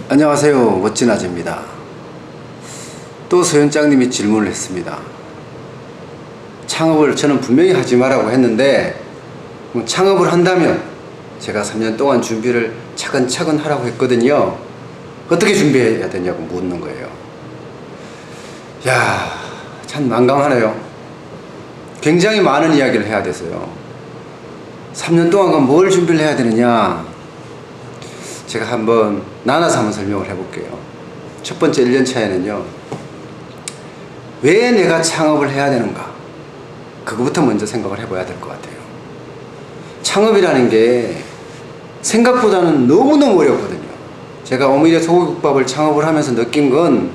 안녕하세요. 멋진 아재입니다. 또 서현장님이 질문을 했습니다. 창업을 저는 분명히 하지 말라고 했는데 창업을 한다면 제가 3년 동안 준비를 차근차근 하라고 했거든요. 어떻게 준비해야 되냐고 묻는 거예요. 야, 참 난감하네요. 굉장히 많은 이야기를 해야 돼서요. 3년 동안 뭘 준비를 해야 되느냐, 제가 한번 나눠서 한번 설명을 해볼게요. 첫 번째 1년 차에는요, 왜 내가 창업을 해야 되는가, 그거부터 먼저 생각을 해봐야 될 것 같아요. 창업이라는 게 생각보다는 너무너무 어렵거든요. 제가 오미래 소고기국밥을 창업을 하면서 느낀 건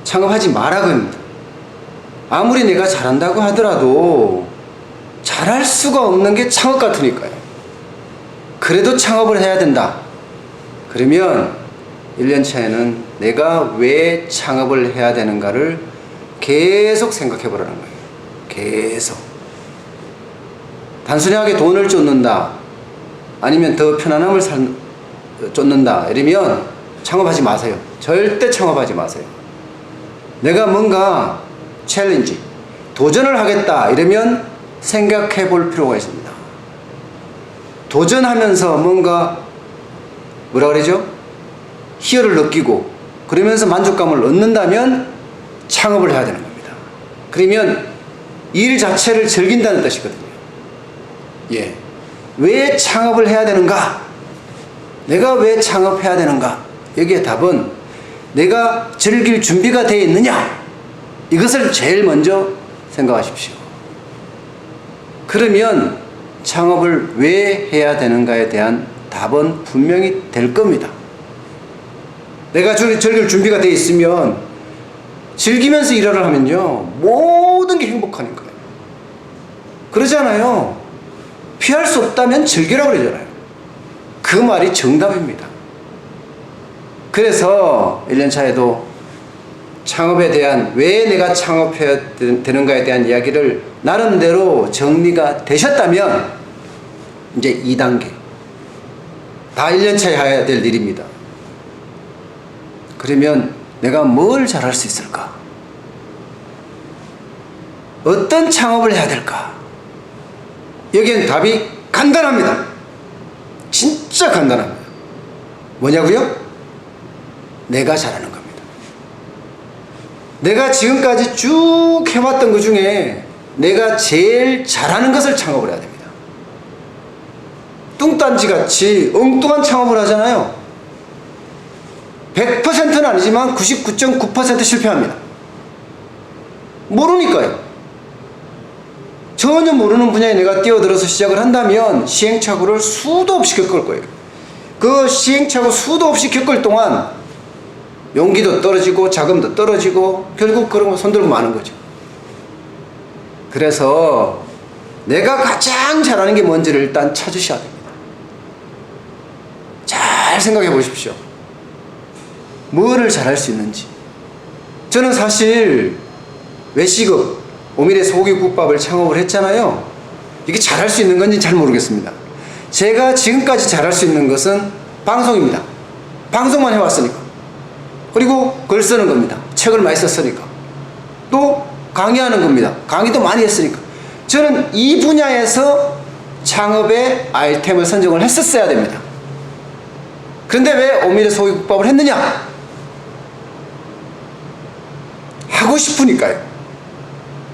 창업하지 말라고입니다. 아무리 내가 잘한다고 하더라도 잘할 수가 없는 게 창업 같으니까요. 그래도 창업을 해야 된다. 그러면 1년 차에는 내가 왜 창업을 해야 되는가를 계속 생각해 보라는 거예요. 계속. 단순하게 돈을 쫓는다, 아니면 더 편안함을 쫓는다 이러면 창업하지 마세요. 절대 창업하지 마세요. 내가 뭔가 챌린지, 도전을 하겠다 이러면 생각해 볼 필요가 있습니다. 도전하면서 뭔가 뭐라 그러죠? 희열을 느끼고 그러면서 만족감을 얻는다면 창업을 해야 되는 겁니다. 그러면 일 자체를 즐긴다는 뜻이거든요. 예. 왜 창업을 해야 되는가? 내가 왜 창업해야 되는가? 여기에 답은 내가 즐길 준비가 되어 있느냐? 이것을 제일 먼저 생각하십시오. 그러면 창업을 왜 해야 되는가에 대한 답은 분명히 될 겁니다. 내가 즐길 준비가 되어 있으면 즐기면서 일을 하면요, 모든 게 행복하니까요. 그러잖아요. 피할 수 없다면 즐기라고 그러잖아요. 그 말이 정답입니다. 그래서 1년 차에도 창업에 대한, 왜 내가 창업해야 되는가에 대한 이야기를 나름대로 정리가 되셨다면 이제 2단계, 다 1년 차에 해야 될 일입니다. 그러면 내가 뭘 잘할 수 있을까? 어떤 창업을 해야 될까? 여기엔 답이 간단합니다. 진짜 간단합니다. 뭐냐고요? 내가 잘하는 겁니다. 내가 지금까지 쭉 해왔던 것 중에 내가 제일 잘하는 것을 창업을 해야 됩니다. 뚱딴지같이 엉뚱한 창업을 하잖아요. 100%는 아니지만 99.9% 실패합니다. 모르니까요. 전혀 모르는 분야에 내가 뛰어들어서 시작을 한다면 시행착오를 수도 없이 겪을 거예요. 그 시행착오 수도 없이 겪을 동안 용기도 떨어지고 자금도 떨어지고 결국 그런 거 손들고 마는 거죠. 그래서 내가 가장 잘하는 게 뭔지를 일단 찾으셔야 됩니다. 잘 생각해 보십시오. 뭐를 잘할 수 있는지. 저는 사실 외식업, 오미래 소고기국밥을 창업을 했잖아요. 이게 잘할 수 있는 건지 잘 모르겠습니다. 제가 지금까지 잘할 수 있는 것은 방송입니다. 방송만 해왔으니까. 그리고 글 쓰는 겁니다. 책을 많이 썼으니까. 또 강의하는 겁니다. 강의도 많이 했으니까. 저는 이 분야에서 창업의 아이템을 선정을 했었어야 됩니다. 그런데 왜 오미래 소고기국밥을 했느냐? 하고 싶으니까요.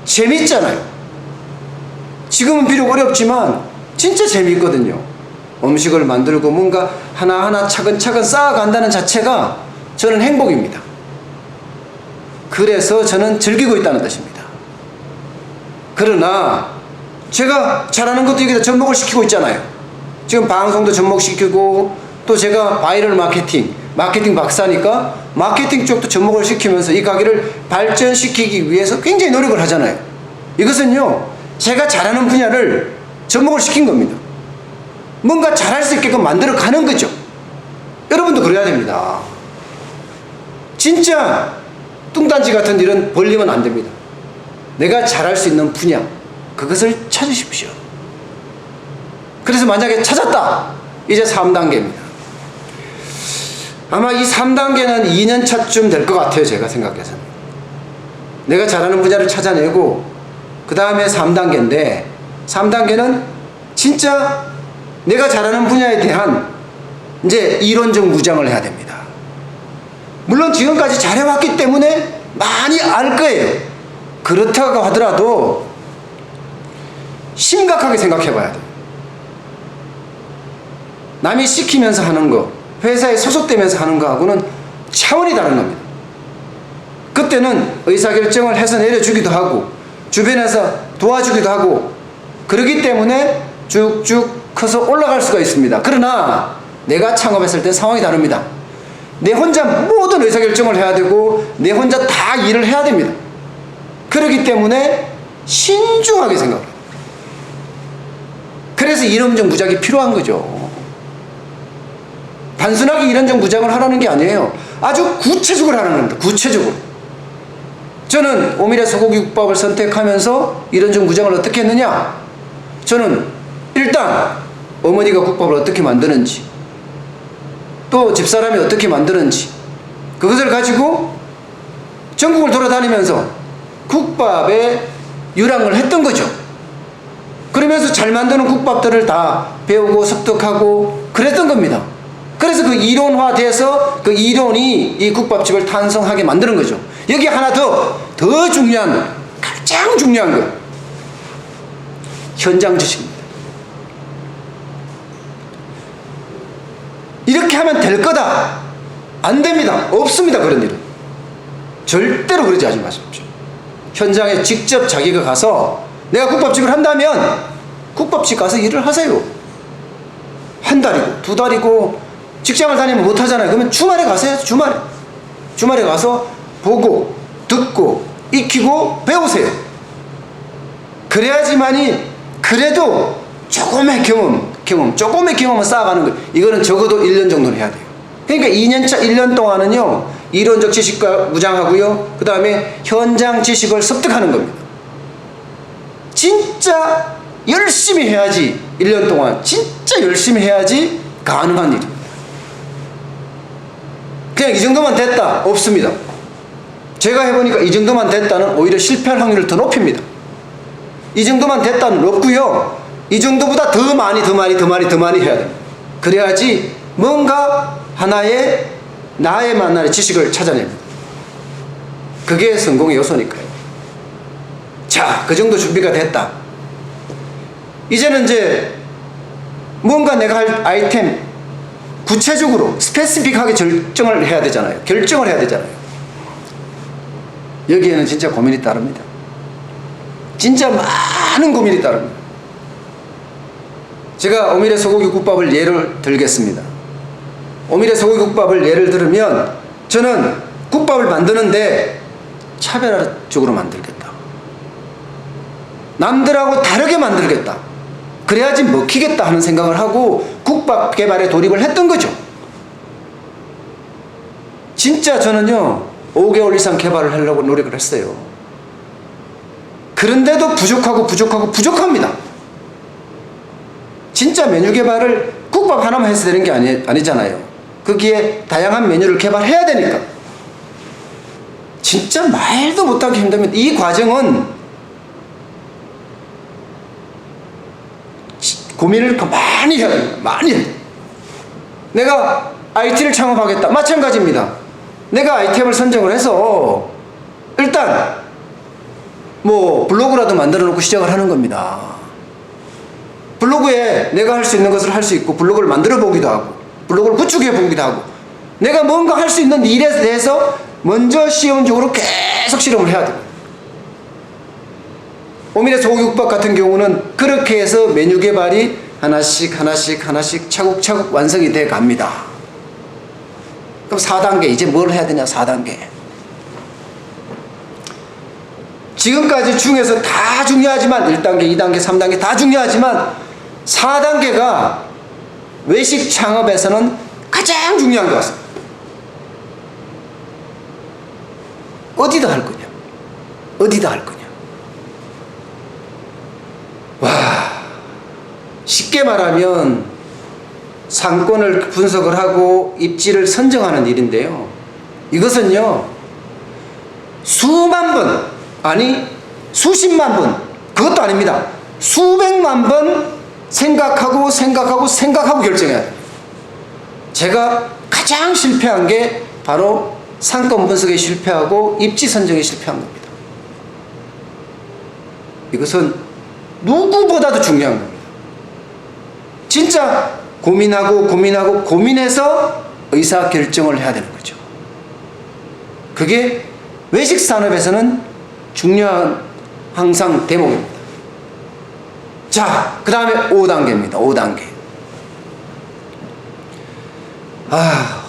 재밌잖아요. 지금은 비록 어렵지만 진짜 재미있거든요. 음식을 만들고 뭔가 하나하나 차근차근 쌓아간다는 자체가 저는 행복입니다. 그래서 저는 즐기고 있다는 뜻입니다. 그러나 제가 잘하는 것도 여기다 접목을 시키고 있잖아요. 지금 방송도 접목시키고, 또 제가 바이럴 마케팅 박사니까 마케팅 쪽도 접목을 시키면서 이 가게를 발전시키기 위해서 굉장히 노력을 하잖아요. 이것은요, 제가 잘하는 분야를 접목을 시킨 겁니다. 뭔가 잘할 수 있게끔 만들어 가는 거죠. 여러분도 그래야 됩니다. 진짜 뚱딴지 같은 일은 벌리면 안 됩니다. 내가 잘할 수 있는 분야, 그것을 찾으십시오. 그래서 만약에 찾았다, 이제 3단계입니다. 아마 이 3단계는 2년 차쯤 될 것 같아요. 제가 생각해서는. 내가 잘하는 분야를 찾아내고 그 다음에 3단계인데 3단계는 진짜 내가 잘하는 분야에 대한 이제 이론적 무장을 해야 됩니다. 물론 지금까지 잘해왔기 때문에 많이 알 거예요. 그렇다고 하더라도 심각하게 생각해 봐야 돼요. 남이 시키면서 하는 거, 회사에 소속되면서 하는 거하고는 차원이 다른 겁니다. 그때는 의사결정을 해서 내려주기도 하고 주변에서 도와주기도 하고 그러기 때문에 쭉쭉 커서 올라갈 수가 있습니다. 그러나 내가 창업했을 때 상황이 다릅니다. 내 혼자 모든 의사결정을 해야 되고 내 혼자 다 일을 해야 됩니다. 그렇기 때문에 신중하게 생각해요. 그래서 이론적 무장이 필요한 거죠. 단순하게 이론적 무장을 하라는 게 아니에요. 아주 구체적으로 하라는 겁니다. 구체적으로. 저는 오미래 소고기국밥을 선택하면서 이론적 무장을 어떻게 했느냐? 저는 일단 어머니가 국밥을 어떻게 만드는지 또 집사람이 어떻게 만드는지 그것을 가지고 전국을 돌아다니면서 국밥에 유랑을 했던 거죠. 그러면서 잘 만드는 국밥들을 다 배우고 습득하고 그랬던 겁니다. 그래서 그 이론화돼서 그 이론이 이 국밥집을 탄생하게 만드는 거죠. 여기 하나 더 중요한, 가장 중요한 거 현장 지식입니다. 이렇게 하면 될 거다. 안 됩니다. 없습니다. 그런 일은. 절대로 그러지 마십시오. 현장에 직접 자기가 가서 내가 국밥집을 한다면 국밥집 가서 일을 하세요. 한 달이고 두 달이고 직장을 다니면 못 하잖아요. 그러면 주말에 가세요. 주말에 가서 보고 듣고 익히고 배우세요. 그래야지만이 그래도 조금의 경험을 쌓아가는 거예요. 이거는 적어도 1년 정도는 해야 돼요. 그러니까 2년차 1년 동안은요 이론적 지식과 무장하고요 그 다음에 현장 지식을 습득하는 겁니다. 진짜 열심히 해야지 1년 동안 진짜 열심히 해야지 가능한 일입니다. 그냥 이 정도만 됐다 없습니다. 제가 해보니까 이 정도만 됐다는 오히려 실패할 확률을 더 높입니다. 이 정도만 됐다는 없고요 이 정도보다 더 많이 해야 됩니다. 그래야지 뭔가 하나의 나의 만나의 지식을 찾아냅니다. 그게 성공의 요소니까요. 자, 그 정도 준비가 됐다. 이제는 이제 뭔가 내가 할 아이템 구체적으로 스페시픽하게 결정을 해야 되잖아요. 여기에는 진짜 고민이 따릅니다. 진짜 많은 고민이 따릅니다. 제가 오미래 소고기국밥을 예를 들겠습니다. 오미래 소고기국밥을 예를 들면 저는 국밥을 만드는데 차별화적으로 만들겠다. 남들하고 다르게 만들겠다. 그래야지 먹히겠다 하는 생각을 하고 국밥 개발에 돌입을 했던 거죠. 진짜 저는요 5개월 이상 개발을 하려고 노력을 했어요. 그런데도 부족합니다. 진짜 메뉴 개발을 국밥 하나만 해서 되는 게 아니잖아요. 거기에 다양한 메뉴를 개발해야 되니까. 진짜 말도 못하게 힘듭니다. 이 과정은 고민을 많이 해야 됩니다. 많이 해야 돼요. 내가 IT를 창업하겠다. 마찬가지입니다. 내가 아이템을 선정을 해서 일단 뭐 블로그라도 만들어 놓고 시작을 하는 겁니다. 블로그에 내가 할 수 있는 것을 할 수 있고 블로그를 만들어 보기도 하고 블로그를 구축해 보기도 하고 내가 뭔가 할 수 있는 일에 대해서 먼저 시험적으로 계속 실험을 해야 돼요. 오미래 소고기국밥 같은 경우는 그렇게 해서 메뉴 개발이 하나씩 차곡차곡 완성이 돼 갑니다. 그럼 4단계 이제 뭘 해야 되냐. 4단계 지금까지 중에서 다 중요하지만 1단계 2단계 3단계 다 중요하지만 4단계가 외식 창업에서는 가장 중요한 것 같습니다. 어디다 할 거냐. 와, 쉽게 말하면 상권을 분석을 하고 입지를 선정하는 일인데요. 이것은요, 수만 번, 아니 수십만 번, 그것도 아닙니다. 수백만 번 생각하고 결정해야 됩니다. 제가 가장 실패한 게 바로 상권 분석에 실패하고 입지 선정에 실패한 겁니다. 이것은 누구보다도 중요한 겁니다. 진짜 고민해서 의사결정을 해야 되는 거죠. 그게 외식산업에서는 중요한 항상 대목입니다. 자, 그 다음에 5단계입니다. 5단계.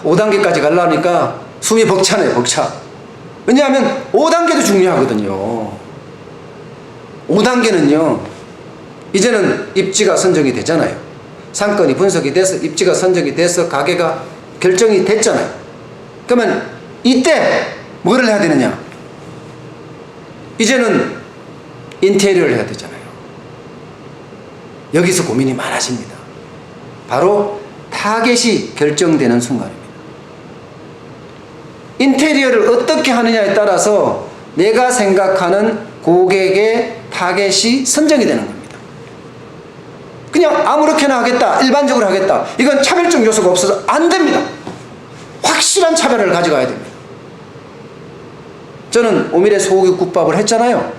5단계까지 가려니까 숨이 벅차네요. 벅차. 왜냐하면 5단계도 중요하거든요. 5단계는요, 이제는 입지가 선정이 되잖아요. 상권이 분석이 돼서 입지가 선정이 돼서 가게가 결정이 됐잖아요. 그러면 이때 뭐를 해야 되느냐? 이제는 인테리어를 해야 되잖아요. 여기서 고민이 많아집니다. 바로 타겟이 결정되는 순간입니다. 인테리어를 어떻게 하느냐에 따라서 내가 생각하는 고객의 타겟이 선정이 되는 겁니다. 그냥 아무렇게나 하겠다, 일반적으로 하겠다, 이건 차별적 요소가 없어서 안 됩니다. 확실한 차별을 가져가야 됩니다. 저는 오미래 소고기 국밥을 했잖아요.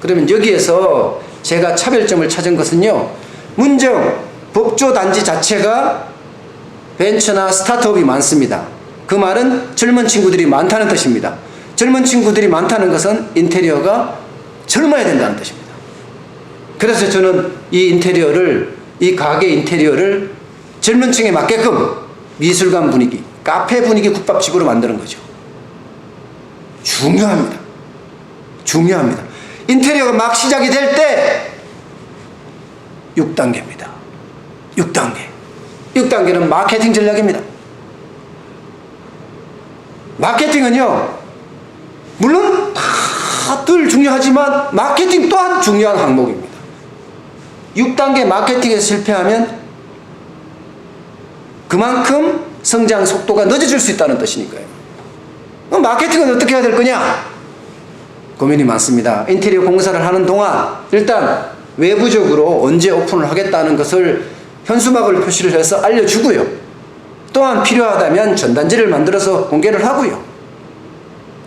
그러면 여기에서 제가 차별점을 찾은 것은요, 문정 법조단지 자체가 벤처나 스타트업이 많습니다. 그 말은 젊은 친구들이 많다는 뜻입니다. 젊은 친구들이 많다는 것은 인테리어가 젊어야 된다는 뜻입니다. 그래서 저는 이 가게 인테리어를 젊은 층에 맞게끔 미술관 분위기, 카페 분위기 국밥집으로 만드는 거죠. 중요합니다. 중요합니다. 인테리어가 막 시작이 될 때 6단계입니다. 6단계는 마케팅 전략입니다. 마케팅은요, 물론 다들 중요하지만 마케팅 또한 중요한 항목입니다. 6단계 마케팅에서 실패하면 그만큼 성장 속도가 늦어질 수 있다는 뜻이니까요. 마케팅은 어떻게 해야 될 거냐? 고민이 많습니다. 인테리어 공사를 하는 동안 일단 외부적으로 언제 오픈을 하겠다는 것을 현수막을 표시를 해서 알려주고요. 또한 필요하다면 전단지를 만들어서 공개를 하고요.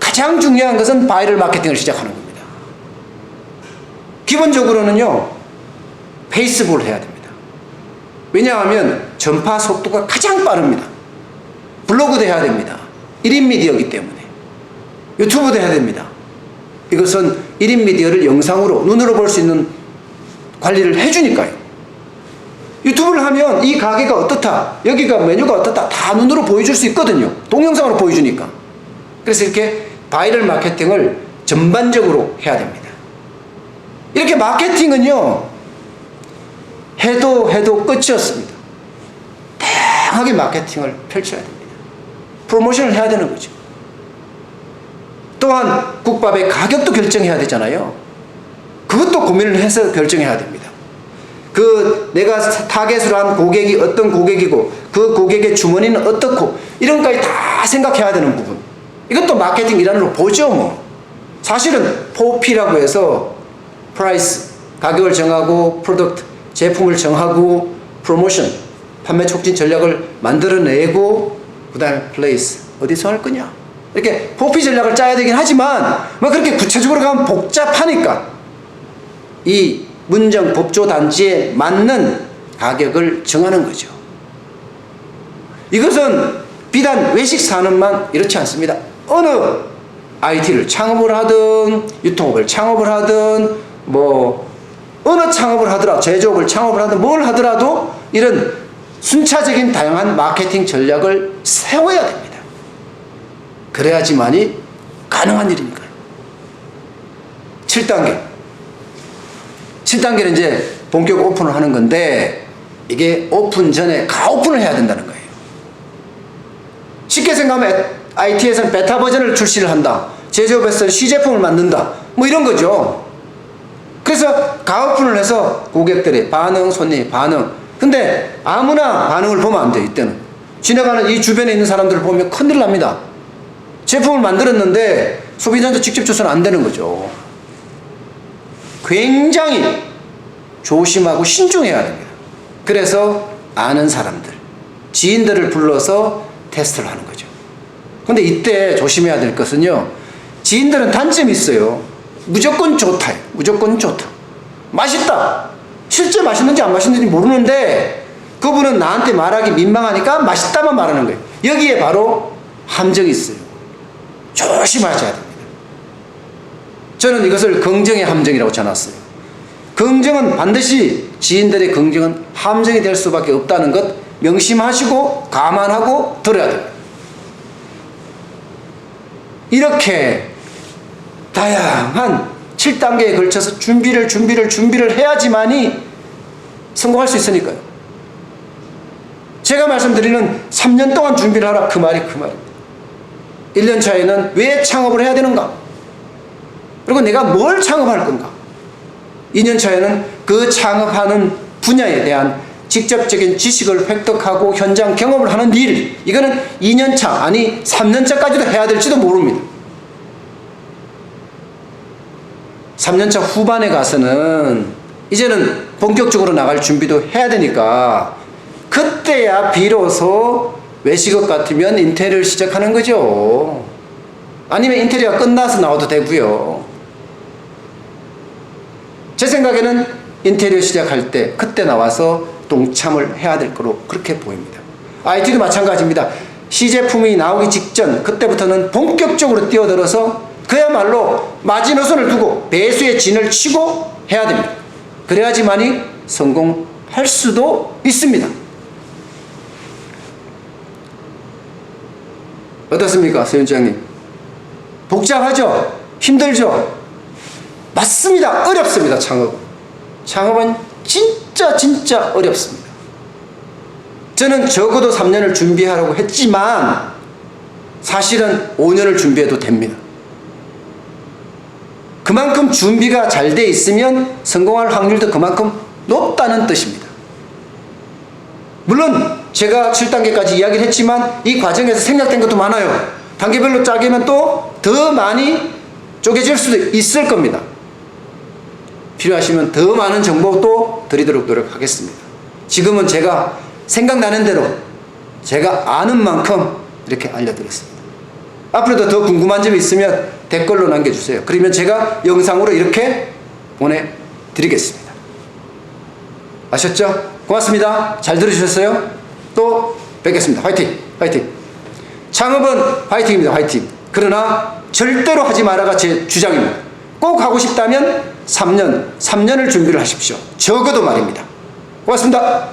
가장 중요한 것은 바이럴 마케팅을 시작하는 겁니다. 기본적으로는요, 페이스북을 해야 됩니다. 왜냐하면 전파 속도가 가장 빠릅니다. 블로그도 해야 됩니다. 1인 미디어이기 때문에. 유튜브도 해야 됩니다. 이것은 1인 미디어를 영상으로 눈으로 볼 수 있는 관리를 해주니까요. 유튜브를 하면 이 가게가 어떻다, 여기가 메뉴가 어떻다, 다 눈으로 보여줄 수 있거든요. 동영상으로 보여주니까. 그래서 이렇게 바이럴 마케팅을 전반적으로 해야 됩니다. 이렇게 마케팅은요, 해도 끝이 없습니다. 다양하게 마케팅을 펼쳐야 됩니다. 프로모션을 해야 되는 거죠. 또한 국밥의 가격도 결정해야 되잖아요. 그것도 고민을 해서 결정해야 됩니다. 내가 타겟으로 한 고객이 어떤 고객이고 그 고객의 주머니는 어떻고 이런 것까지 다 생각해야 되는 부분, 이것도 마케팅 일환으로 보죠. 뭐 사실은 포피라고 해서 프라이스, 가격을 정하고 프로덕트, 제품을 정하고 프로모션, 판매 촉진 전략을 만들어내고 그 다음에 플레이스, 어디서 할 거냐, 이렇게 포피 전략을 짜야 되긴 하지만 뭐 그렇게 구체적으로 가면 복잡하니까 이 문정 법조 단지에 맞는 가격을 정하는 거죠. 이것은 비단 외식 산업만 이렇지 않습니다. 어느 IT를 창업을 하든 유통업을 창업을 하든 뭐 어느 창업을 하더라도 제조업을 창업을 하든 뭘 하더라도 이런 순차적인 다양한 마케팅 전략을 세워야 됩니다. 그래야지만이 가능한 일이니까요. 7단계는 이제 본격 오픈을 하는 건데, 이게 오픈 전에 가오픈을 해야 된다는 거예요. 쉽게 생각하면 IT에서는 베타 버전을 출시를 한다, 제조업에서는 시제품을 만든다, 뭐 이런 거죠. 그래서 가오픈을 해서 고객들의 반응, 손님의 반응, 근데 아무나 반응을 보면 안 돼요. 이때는 지나가는 이 주변에 있는 사람들을 보면 큰일 납니다. 제품을 만들었는데 소비자한테 직접 줘서는 안 되는 거죠. 굉장히 조심하고 신중해야 됩니다. 그래서 아는 사람들, 지인들을 불러서 테스트를 하는 거죠. 근데 이때 조심해야 될 것은요, 지인들은 단점이 있어요. 무조건 좋다. 무조건 좋다. 맛있다. 실제 맛있는지 안 맛있는지 모르는데 그분은 나한테 말하기 민망하니까 맛있다만 말하는 거예요. 여기에 바로 함정이 있어요. 조심하셔야 됩니다. 저는 이것을 긍정의 함정이라고 전했어요. 긍정은 반드시 지인들의 긍정은 함정이 될 수밖에 없다는 것 명심하시고 감안하고 들어야 됩니다. 이렇게 다양한 7단계에 걸쳐서 준비를 해야지만이 성공할 수 있으니까요. 제가 말씀드리는 3년 동안 준비를 하라 그 말이 그 말입니다. 1년 차에는 왜 창업을 해야 되는가? 그리고 내가 뭘 창업할 건가? 2년 차에는 그 창업하는 분야에 대한 직접적인 지식을 획득하고 현장 경험을 하는 일, 이거는 2년 차 아니 3년 차까지도 해야 될지도 모릅니다. 3년 차 후반에 가서는 이제는 본격적으로 나갈 준비도 해야 되니까 그때야 비로소 외식업 같으면 인테리어를 시작하는 거죠. 아니면 인테리어가 끝나서 나와도 되고요. 제 생각에는 인테리어 시작할 때 그때 나와서 동참을 해야 될 거로 그렇게 보입니다. IT도 마찬가지입니다. 시제품이 나오기 직전 그때부터는 본격적으로 뛰어들어서 그야말로 마지노선을 두고 배수의 진을 치고 해야 됩니다. 그래야지만이 성공할 수도 있습니다. 어떻습니까, 서윤주장님? 복잡하죠? 힘들죠? 맞습니다. 어렵습니다. 창업은 진짜 어렵습니다. 저는 적어도 3년을 준비하라고 했지만 사실은 5년을 준비해도 됩니다. 그만큼 준비가 잘 돼 있으면 성공할 확률도 그만큼 높다는 뜻입니다. 물론 제가 7단계까지 이야기를 했지만 이 과정에서 생략된 것도 많아요. 단계별로 짜기면 또 더 많이 쪼개질 수도 있을 겁니다. 필요하시면 더 많은 정보 또 드리도록 노력하겠습니다. 지금은 제가 생각나는 대로 제가 아는 만큼 이렇게 알려드렸습니다. 앞으로도 더 궁금한 점이 있으면 댓글로 남겨주세요. 그러면 제가 영상으로 이렇게 보내드리겠습니다. 아셨죠? 고맙습니다. 잘 들으셨어요? 또 뵙겠습니다. 화이팅! 화이팅! 창업은 화이팅입니다. 화이팅! 그러나 절대로 하지 마라가 제 주장입니다. 꼭 하고 싶다면 3년을 준비를 하십시오. 적어도 말입니다. 고맙습니다.